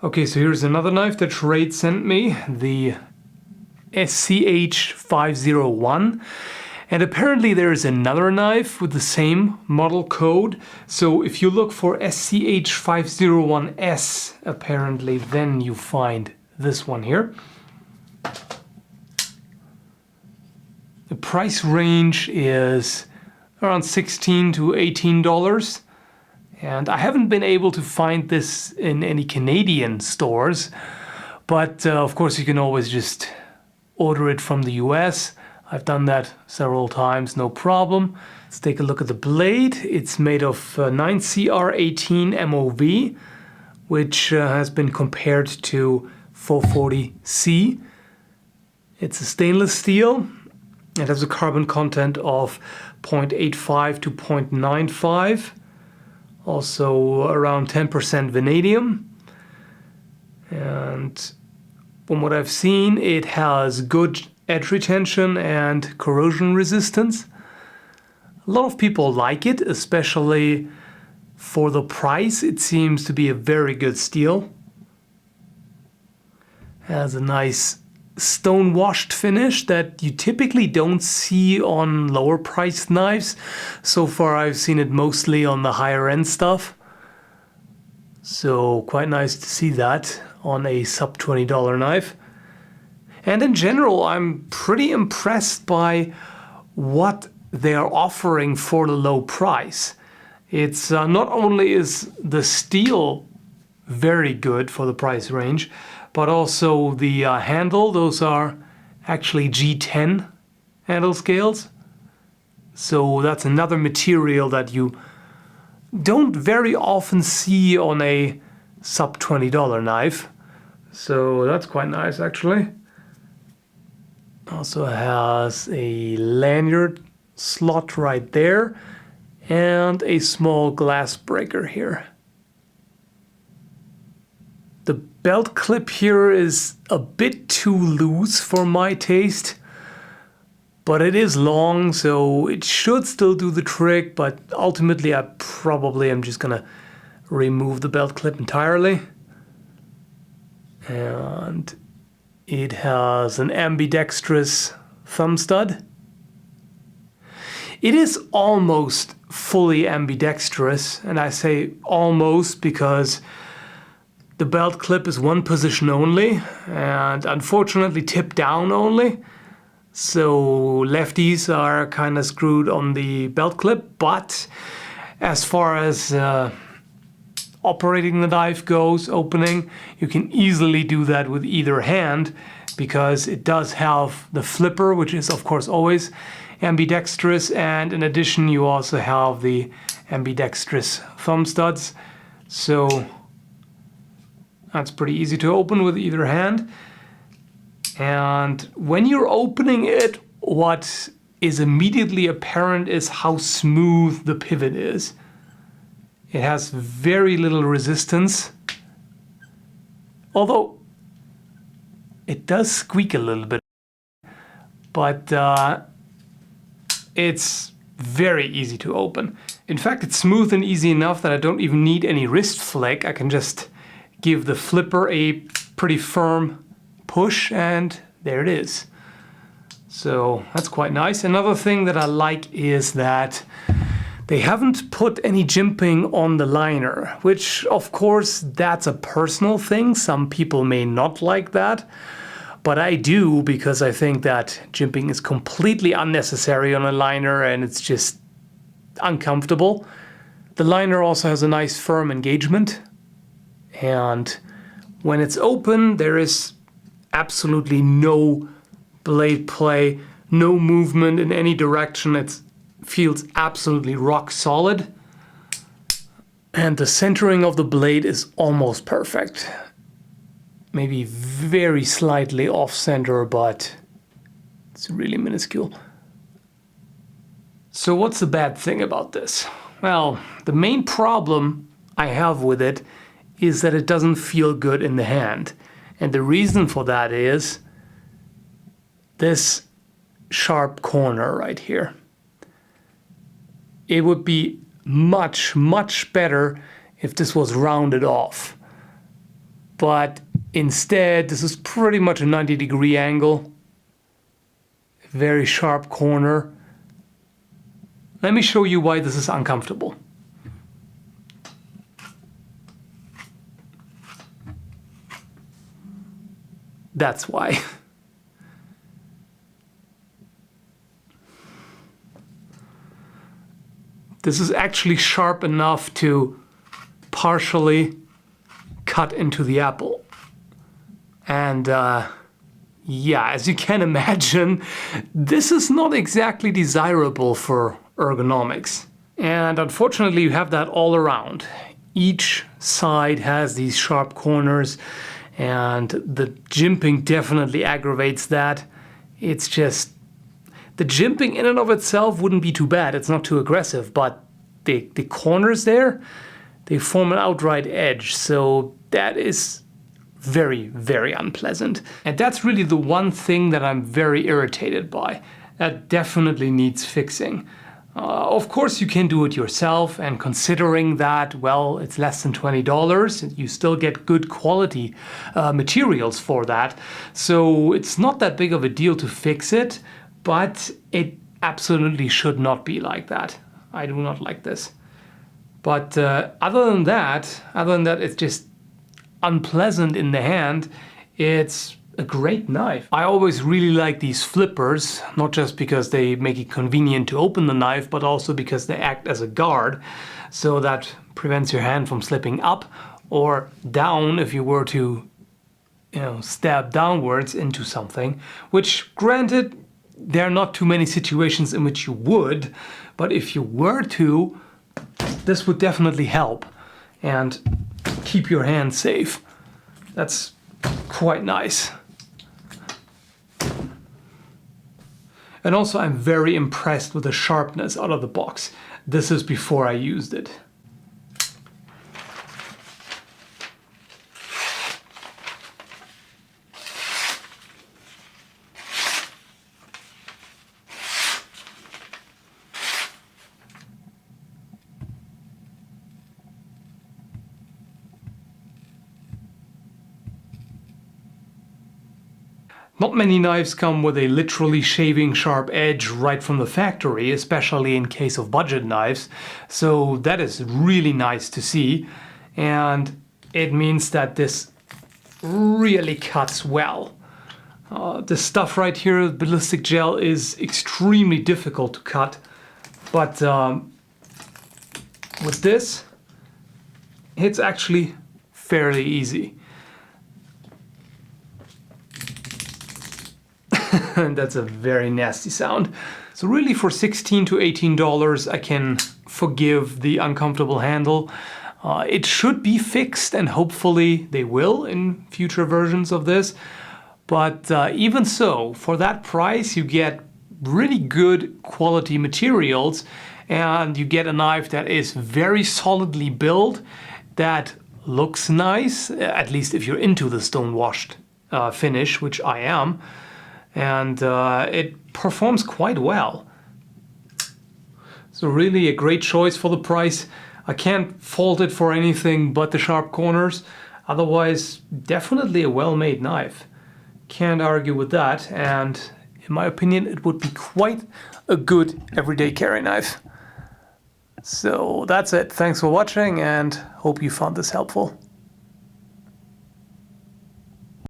Okay, so here's another knife that Schrade sent me, the SCH501. And apparently there is another knife with the same model code. So if you look for SCH501S, apparently then you find this one here. The price range is around $16 to $18. And I haven't been able to find this in any Canadian stores, but of course you can always just order it from the US. I've done that several times, no problem. Let's take a look at the blade. It's made of 9CR18 MOV, which has been compared to 440C. It's a stainless steel. It has a carbon content of 0.85 to 0.95. Also around 10% vanadium, and from what I've seen it has good edge retention and corrosion resistance. A lot of people like it, especially for the price. It seems to be a very good steel. Has a nice stone washed finish that you typically don't see on lower priced knives. So far I've seen it mostly on the higher end stuff. So quite nice to see that on a sub $20 knife. And in general I'm pretty impressed by what they are offering for the low price. It's not only is the steel very good for the price range, but also the handle. Those are actually G10 handle scales. So that's another material that you don't very often see on a sub $20 knife. So that's quite nice actually. Also has a lanyard slot right there and a small glass breaker here. The belt clip here is a bit too loose for my taste, but it is long, so it should still do the trick, but ultimately I probably am just gonna remove the belt clip entirely. And it has an ambidextrous thumb stud. It is almost fully ambidextrous, and I say almost because the belt clip is one position only, and unfortunately tip down only. So lefties are kind of screwed on the belt clip, but as far as operating the knife goes, opening, you can easily do that with either hand because it does have the flipper, which is of course always ambidextrous, and in addition you also have the ambidextrous thumb studs. So that's pretty easy to open with either hand. And when you're opening it, what is immediately apparent is how smooth the pivot is. It has very little resistance, although it does squeak a little bit, but it's very easy to open. In fact, it's smooth and easy enough that I don't even need any wrist flick. I can just give the flipper a pretty firm push and there it is. So that's quite nice. Another thing that I like is that they haven't put any jimping on the liner, which of course that's a personal thing. Some people may not like that, but I do because I think that jimping is completely unnecessary on a liner and it's just uncomfortable. The liner also has a nice firm engagement, and when it's open there is absolutely no blade play, no movement in any direction. It feels absolutely rock solid, and the centering of the blade is almost perfect. Maybe very slightly off center, but it's really minuscule. So what's the bad thing about this? Well, the main problem I have with it is that it doesn't feel good in the hand. And the reason for that is this sharp corner right here. It would be much, much better if this was rounded off. but instead this is pretty much a 90-degree angle. Very sharp corner. Let me show you why this is uncomfortable. That's why. This is actually sharp enough to partially cut into the apple. And yeah, as you can imagine, this is not exactly desirable for ergonomics. And unfortunately, you have that all around. Each side has these sharp corners, and the jimping definitely aggravates that. It's just, the jimping in and of itself wouldn't be too bad. It's not too aggressive, but the corners there, they form an outright edge. So that is very, very unpleasant. And that's really the one thing that I'm very irritated by. That definitely needs fixing. Of course you can do it yourself, and considering that, well, it's less than $20, you still get good quality materials for that. So it's not that big of a deal to fix it, but it absolutely should not be like that. I do not like this. But other than that, it's just unpleasant in the hand. It's a great knife. I always really like these flippers, not just because they make it convenient to open the knife, but also because they act as a guard, so that prevents your hand from slipping up or down if you were to, stab downwards into something, which, granted, there are not too many situations in which you would, but if you were to, this would definitely help and keep your hand safe. That's quite nice. And also, I'm very impressed with the sharpness out of the box. This is before I used it. Not many knives come with a literally shaving sharp edge right from the factory, especially in case of budget knives. So that is really nice to see. And it means that this really cuts well. This stuff right here, ballistic gel, is extremely difficult to cut. But with this, it's actually fairly easy. And that's a very nasty sound. So really, for $16 to $18, I can forgive the uncomfortable handle. It should be fixed, and hopefully they will in future versions of this. But even so, for that price, you get really good quality materials, and you get a knife that is very solidly built, that looks nice, at least if you're into the stone-washed finish, which I am. And it performs quite well. So really a great choice for the price. I can't fault it for anything but the sharp corners. Otherwise, definitely a well-made knife. Can't argue with that. And in my opinion, it would be quite a good everyday carry knife. So that's it. Thanks for watching, and hope you found this helpful.